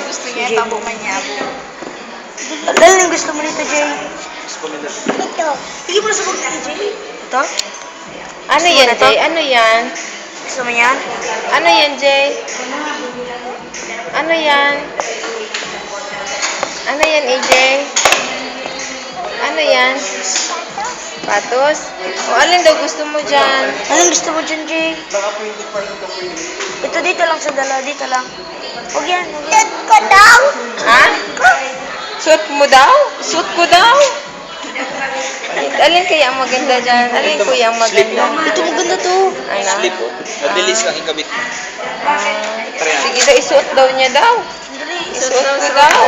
Gusto niya, tabo manyabo. Dahil yung gusto mo nito, Jay. Ito. Hindi mo na sabag na, Jay. Ito? Ano Gusto mo yan, na to? Jay? Ano yan? Gusto mo yan? Ano yan, Jay? Ano yan? Ano yan, AJ? Ano yan? Patos? O, alin daw gusto mo dyan? Anong gusto mo dyan, Jay? Ito dito lang sa dala, dito lang. Huwag yan, huwag yan. Ko daw. Ha? Suot mo daw? Suot ko daw? Alin kaya ang maganda dyan? Alin kuya ang maganda? Ito maganda to. Ano? Slip po. Mabilis lang ikabit. Sige daw, isuot daw niya daw. Isuot ko daw.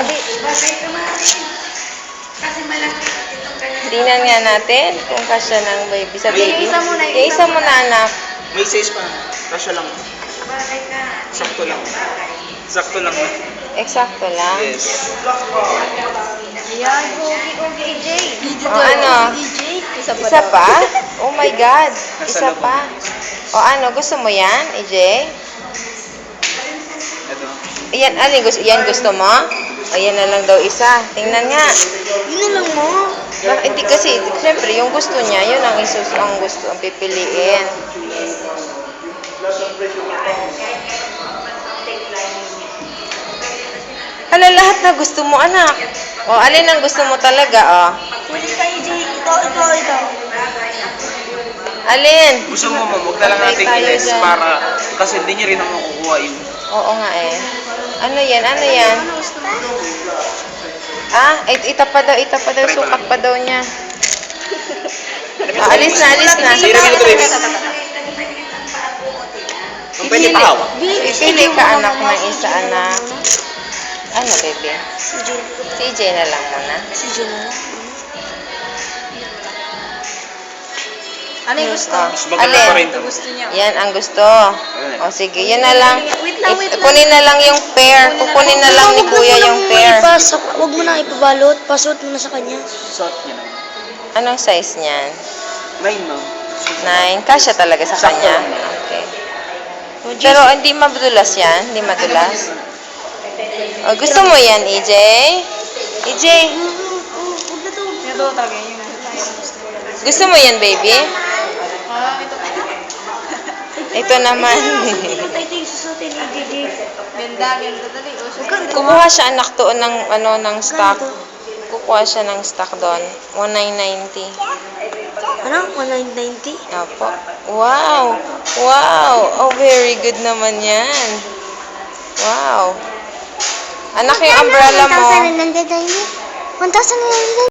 Tingnan nga natin kung kasya ng baby sa baby. Yung isa mo na anak. May size pa. Kasya lang. Sakto lang. Sakto lang. Eksakto lang. Yes. Ayan, okay, Jay. O ano? Isa pa? Oh my God. Isa pa. O ano, gusto mo yan, EJ? Ito. Yan, alin gusto? Yan gusto mo? O yan na lang daw isa. Tingnan nga. Yun na lang mo. Hindi kasi, siyempre, yung gusto niya, yun ang ang gusto, ang pipiliin. Hala, lahat na gusto mo, anak. O, alin ang gusto mo talaga, o? Pwede tayo, Jay. Ito. Alin? Gusto mo ma'am, huwag na lang natin Tayo i-less dyan. para kasi hindi niya rin ang makukuha yung Oo nga eh. Ano yan? Ano yan? Ah, itapa daw, sukat pa daw niya. Alis na. Sino ka ito, baby? Kung pwede pa hawak. Pili ka anak ng isa, anak. Ano, baby? CJ na lang muna. Si Jay na lang. Ano yung gusto? Mas maganda pa rin. Alin? Gusto niya. Yan ang gusto. O sige, yan na lang. Wait lang. Kunin na lang yung pair. Kukunin na lang ni kuya yung pair. Huwag mo na ipabalot. Pasuot mo na sa kanya. Suot niya lang. Anong size niyan? 9 ma'am. 9. Kasya talaga sa kanya. Okay. Pero hindi madulas yan. Hindi madulas. O, gusto mo yan, EJ? EJ, Ito talaga yun. gusto mo yan, baby? Ito. Ito naman. Ito yung susutin ni Jay. Ganda. Dali. Kumuha siya anak doon ng, ng stock. Kukuha siya ng stock doon. 1990. Ano? 1990? Apo. Wow! Wow! Oh, very good naman yan. Wow! Anak, yung umbrella mo. 1,000 na lang. 1,000 na lang.